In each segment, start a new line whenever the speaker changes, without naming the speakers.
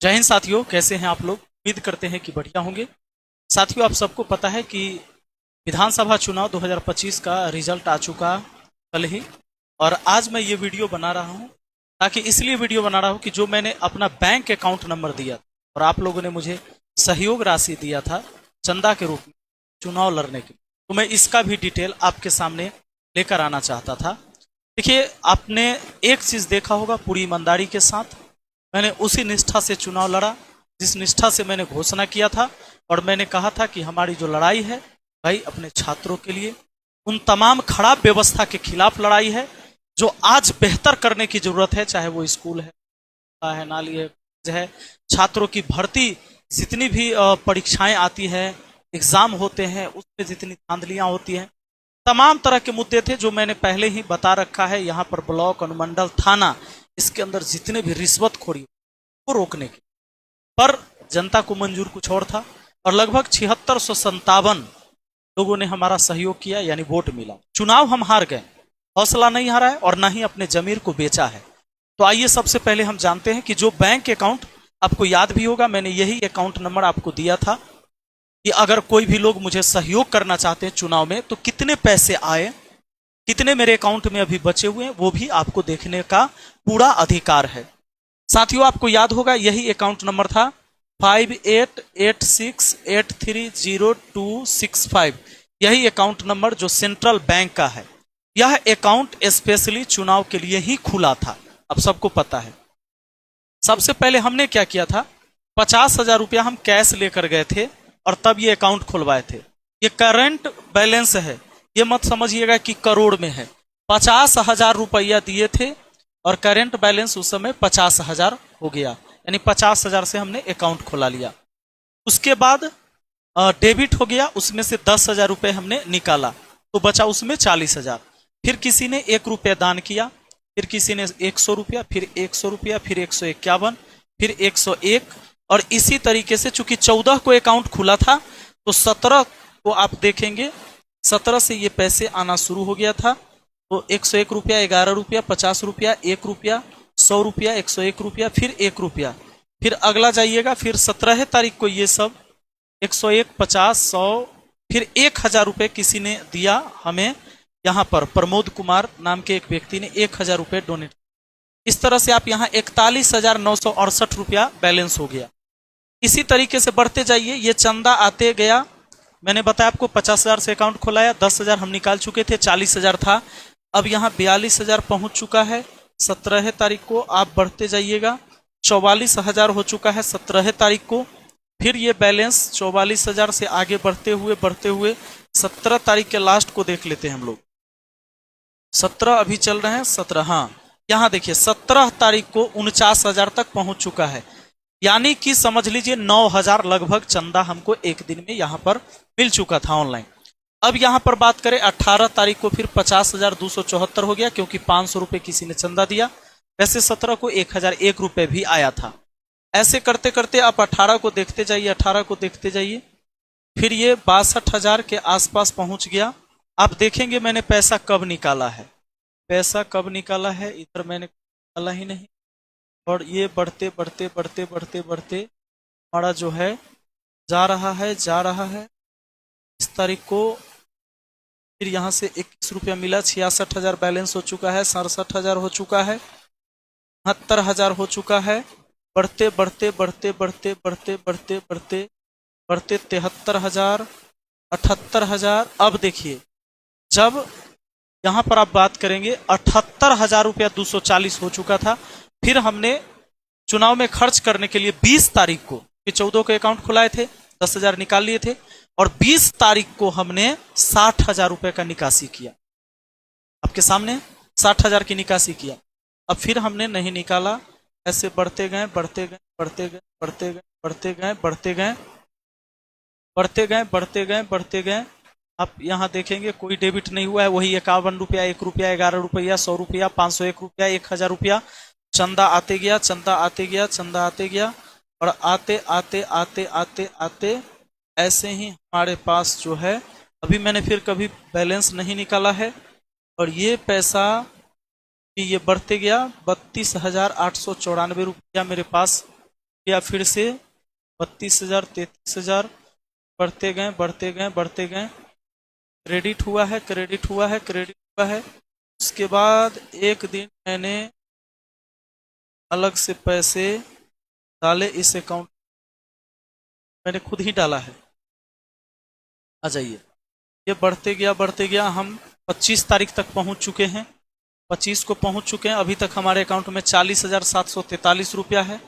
जय हिंद साथियों, कैसे हैं आप लोग। उम्मीद करते हैं कि बढ़िया होंगे। साथियों, आप सबको पता है कि विधानसभा चुनाव 2025 का रिजल्ट आ चुका कल ही, और आज मैं ये वीडियो बना रहा हूँ ताकि इसलिए वीडियो बना रहा हूँ कि जो मैंने अपना बैंक अकाउंट नंबर दिया और आप लोगों ने मुझे सहयोग राशि दिया था चंदा के रूप में चुनाव लड़ने के लिए, तो मैं इसका भी डिटेल आपके सामने लेकर आना चाहता था। देखिए, आपने एक चीज देखा होगा, पूरी ईमानदारी के साथ मैंने उसी निष्ठा से चुनाव लड़ा जिस निष्ठा से मैंने घोषणा किया था। और मैंने कहा था कि हमारी जो लड़ाई है भाई अपने छात्रों के लिए, उन तमाम खराब व्यवस्था के खिलाफ लड़ाई है जो आज बेहतर करने की जरूरत है, चाहे वो स्कूल है नाली है, छात्रों की भर्ती, जितनी भी परीक्षाएं आती है, एग्जाम होते हैं, उसमें जितनी धांधलियां होती हैं, तमाम तरह के मुद्दे थे जो मैंने पहले ही बता रखा है। यहाँ पर ब्लॉक, अनुमंडल, थाना, इसके अंदर जितने भी रिश्वतखोरी को रोकने की, पर जनता को मंजूर कुछ और था। और लगभग 7657 लोगों ने हमारा सहयोग किया, यानी वोट मिला। चुनाव हम हार गए, हौसला नहीं हारा है और न ही अपने जमीर को बेचा है। तो आइए सबसे पहले हम जानते हैं कि जो बैंक अकाउंट, आपको याद भी होगा मैंने यही अकाउंट नंबर आपको दिया था कि अगर कोई भी लोग मुझे सहयोग करना चाहते हैं चुनाव में तो कितने पैसे आए, कितने मेरे अकाउंट में अभी बचे हुए हैं, वो भी आपको देखने का पूरा अधिकार है। साथियों, आपको याद होगा यही अकाउंट नंबर था 5886830265। यही अकाउंट नंबर जो सेंट्रल बैंक का है। यह अकाउंट स्पेशली चुनाव के लिए ही खुला था, अब सबको पता है। सबसे पहले हमने क्या किया था, 50,000 रुपया हम कैश लेकर गए थे और तब ये अकाउंट खुलवाए थे। ये करंट बैलेंस है, ये मत समझिएगा कि करोड़ में है। 50,000 रुपया दिए थे और करंट बैलेंस उस समय 50,000 हो गया, यानी 50,000 से हमने अकाउंट खुला लिया। उसके बाद डेबिट हो गया, उसमें से 10,000 रुपये हमने निकाला तो बचा उसमें 40,000। फिर किसी ने 1 रुपया दान किया, फिर किसी ने 100 रुपया, फिर 100 रुपया, फिर 151, फिर 101, और इसी तरीके से चूंकि 14 को अकाउंट खुला था तो 17 को आप देखेंगे 17 से ये पैसे आना शुरू हो गया था। तो 101 रुपया, 11 रुपया, 50 रुपया, 1 रुपया, 100 रुपया, 101 रुपया, फिर 1 रुपया, फिर अगला जाइएगा, फिर 17 तारीख को ये सब 101, 50, 100, फिर 1,000 रुपये किसी ने दिया हमें। यहाँ पर प्रमोद कुमार नाम के एक व्यक्ति ने 1,000 रुपये डोनेट। इस तरह से आप यहाँ 41,968 रुपया बैलेंस हो गया। इसी तरीके से बढ़ते जाइए, ये चंदा आते गया। मैंने बताया आपको 50,000 से अकाउंट खोलाया, 10,000 हम निकाल चुके थे, 40,000 था, अब यहाँ 42,000 पहुंच चुका है 17 तारीख को। आप बढ़ते जाइएगा, 44,000 हो चुका है 17 तारीख को। फिर ये बैलेंस 44,000 से आगे बढ़ते हुए 17 तारीख के लास्ट को देख लेते हैं हम लोग। 17 अभी चल रहे हैं, 17, हाँ यहाँ देखिए 17 तारीख को 49,000 तक पहुंच चुका है, यानी कि समझ लीजिए 9,000 लगभग चंदा हमको एक दिन में यहाँ पर मिल चुका था ऑनलाइन। अब यहाँ पर बात करें 18 तारीख को फिर 50,274 हो गया, क्योंकि 500 रुपये किसी ने चंदा दिया। वैसे 17 को 1,001 रुपये भी आया था। ऐसे करते करते आप 18 को देखते जाइए, 18 को देखते जाइए, फिर ये 62,000 के आसपास पहुंच गया। आप देखेंगे मैंने पैसा कब निकाला है, पैसा कब निकाला है, इधर मैंने निकाला ही नहीं। और ये बढ़ते बढ़ते बढ़ते बढ़ते बढ़ते हमारा जो है जा रहा है। इस तारीख को फिर यहाँ से 21 रुपया मिला, 66,000 बैलेंस हो चुका है, 67,000 हो चुका है, 72,000 हो चुका है। बढ़ते बढ़ते बढ़ते बढ़ते बढ़ते बढ़ते बढ़ते बढ़ते 73,000, 78,000। अब देखिए, जब यहाँ पर आप बात करेंगे 78,000 रुपया 240 हो चुका था। फिर हमने चुनाव में खर्च करने के लिए 20 तारीख को, 14 के अकाउंट खुलाए थे, 10,000 निकाल लिए थे, और 20 तारीख को हमने 60,000 रुपए का निकासी किया। आपके सामने 60,000 की निकासी किया। अब फिर हमने नहीं निकाला, ऐसे बढ़ते गए बढ़ते गए बढ़ते गए बढ़ते गए बढ़ते गए बढ़ते गए बढ़ते गए बढ़ते गए बढ़ते गए। आप यहाँ देखेंगे कोई डेबिट नहीं हुआ है, वही 51 रुपया, 1 रुपया, 11 रुपया, 100 रुपया, 501 रुपया, 1,000 रुपया चंदा आते गया, चंदा आते गया, चंदा आते गया, और आते आते आते आते आते ऐसे ही हमारे पास जो है, अभी मैंने फिर कभी बैलेंस नहीं निकाला है, और ये पैसा ये बढ़ते गया 32,894 रुपया मेरे पास या फिर से 32,000, 33,000 बढ़ते गए बढ़ते गए बढ़ते गए। क्रेडिट हुआ है, क्रेडिट हुआ है, क्रेडिट हुआ है। उसके बाद एक दिन मैंने अलग से पैसे डाले इस अकाउंट, मैंने खुद ही डाला है। आ जाइए, ये बढ़ते गया। हम 25 तारीख तक पहुंच चुके हैं, 25 को पहुंच चुके हैं। अभी तक हमारे अकाउंट में 40,743 रुपया है।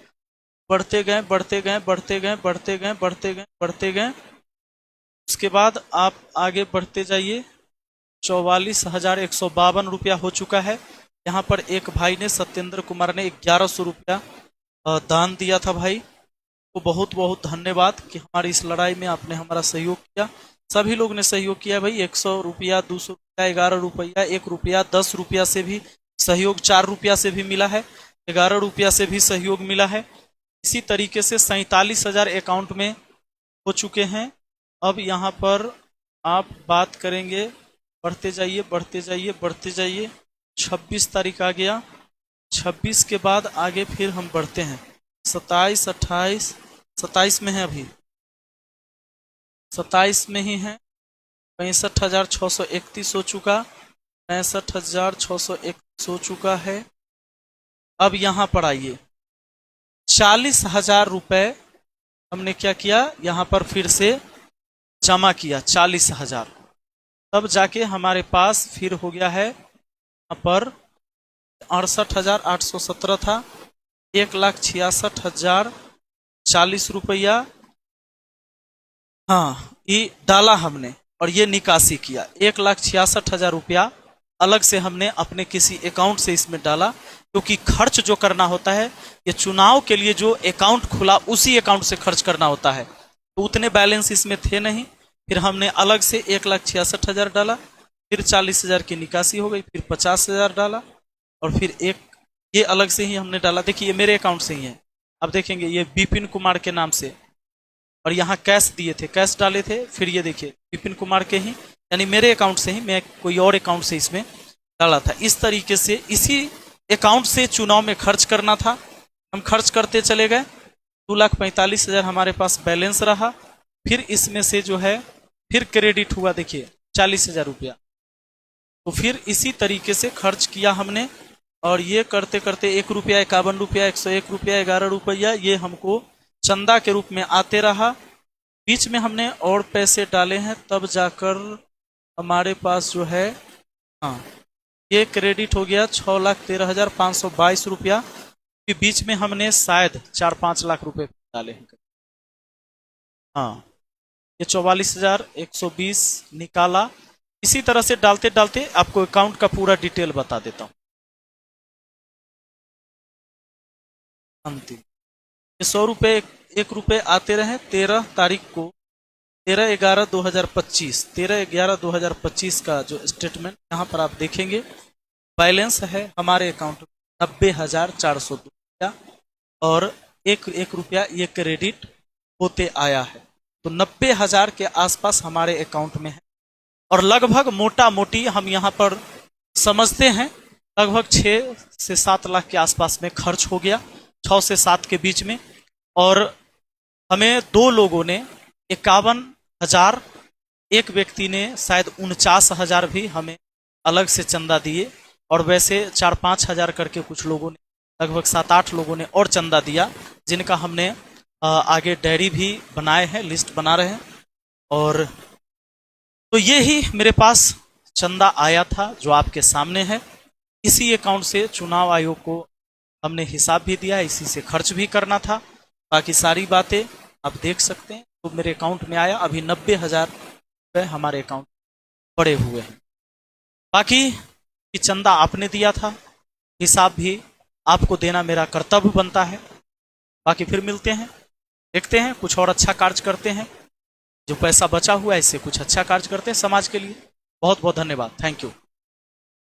बढ़ते गए बढ़ते गए बढ़ते गए बढ़ते गए बढ़ते गए बढ़ते गए। उसके बाद आप आगे बढ़ते जाइए, 44,152 रुपया हो चुका है। यहाँ पर एक भाई ने, सत्येंद्र कुमार ने 1100 रुपया दान दिया था। भाई को बहुत बहुत धन्यवाद कि हमारी इस लड़ाई में आपने हमारा सहयोग किया। सभी लोग ने सहयोग किया भाई, 100 रुपया, 200 रुपया, 11 रुपया, 1 रुपया, 10 रुपया से भी सहयोग, 4 रुपया से भी मिला है, 11 रुपया से भी सहयोग मिला है। इसी तरीके से 47,000 अकाउंट में हो चुके हैं। अब यहाँ पर आप बात करेंगे, बढ़ते जाइए बढ़ते जाइए बढ़ते जाइए। 26 तारीख आ गया, 26 के बाद आगे फिर हम बढ़ते हैं। 27, 28, 27 में है, अभी 27 में ही है। 65,631 हो चुका, 65,631 हो चुका है। अब यहाँ पर आइए, 40,000 रुपए हमने क्या किया, यहाँ पर फिर से जमा किया 40,000। तब जाके हमारे पास फिर हो गया है यहाँ पर 68,817 था, 1,66,040 रुपया। हाँ, ये डाला हमने और ये निकासी किया। 1,66,000 रुपया अलग से हमने अपने किसी अकाउंट से इसमें डाला, क्योंकि खर्च जो करना होता है, ये चुनाव के लिए जो अकाउंट खुला उसी अकाउंट से खर्च करना होता है, तो उतने बैलेंस इसमें थे नहीं। फिर हमने अलग से 1,66,000 डाला, फिर 40,000 की निकासी हो गई, फिर 50,000 डाला, और फिर एक ये अलग से ही हमने डाला। देखिए ये मेरे अकाउंट से ही है, अब देखेंगे ये विपिन कुमार के नाम से, और यहाँ कैश दिए थे, कैश डाले थे। फिर ये देखिए विपिन कुमार के ही, यानी मेरे अकाउंट से ही, मैं कोई और अकाउंट से इसमें डाला था। इस तरीके से इसी अकाउंट से चुनाव में खर्च करना था, हम खर्च करते चले गए। 2,45,000 हमारे पास बैलेंस रहा। फिर इसमें से जो है फिर क्रेडिट हुआ, देखिए 40,000 रुपया। तो फिर इसी तरीके से खर्च किया हमने, और ये करते करते 1 रुपया, 51 रुपया, 101 रुपया, 11 रुपया, ये हमको चंदा के रूप में आते रहा। बीच में हमने और पैसे डाले हैं, तब जाकर हमारे पास जो है, हाँ, ये क्रेडिट हो गया 6,13,522 रुपया। फिर बीच में हमने शायद 4-5 लाख रुपए डाले हैं। हाँ, ये 44,120 निकाला। इसी तरह से डालते डालते आपको अकाउंट का पूरा डिटेल बता देता हूँ। अंतिम ये 100 रुपये, 1 रुपये आते रहे। 13 तारीख को 13/11/2025, 13/11/2025 का जो स्टेटमेंट यहाँ पर आप देखेंगे, बैलेंस है हमारे अकाउंट में 90,402 रुपया, और 1 रुपया ये क्रेडिट होते आया है। तो 90,000 के आसपास हमारे अकाउंट में है, और लगभग मोटा मोटी हम यहाँ पर समझते हैं लगभग 6 से 7 लाख के आसपास में खर्च हो गया, 6 से 7 के बीच में। और हमें 2 लोगों ने 51,000, एक व्यक्ति ने शायद 49,000 भी हमें अलग से चंदा दिए, और वैसे 4-5 हजार करके कुछ लोगों ने, लगभग 7-8 लोगों ने और चंदा दिया, जिनका हमने आगे डायरी भी बनाए हैं, लिस्ट बना रहे हैं। और तो ये ही मेरे पास चंदा आया था जो आपके सामने है। इसी अकाउंट से चुनाव आयोग को हमने हिसाब भी दिया, इसी से खर्च भी करना था। बाकी सारी बातें आप देख सकते हैं। तो मेरे अकाउंट में आया, अभी 90,000 रुपये हमारे अकाउंट पड़े हुए हैं। बाकी चंदा आपने दिया था, हिसाब भी आपको देना मेरा कर्तव्य बनता है। बाकी फिर मिलते हैं, देखते हैं, कुछ और अच्छा कार्य करते हैं। जो पैसा बचा हुआ है इससे कुछ अच्छा कार्य करते हैं समाज के लिए। बहुत बहुत धन्यवाद, थैंक यू।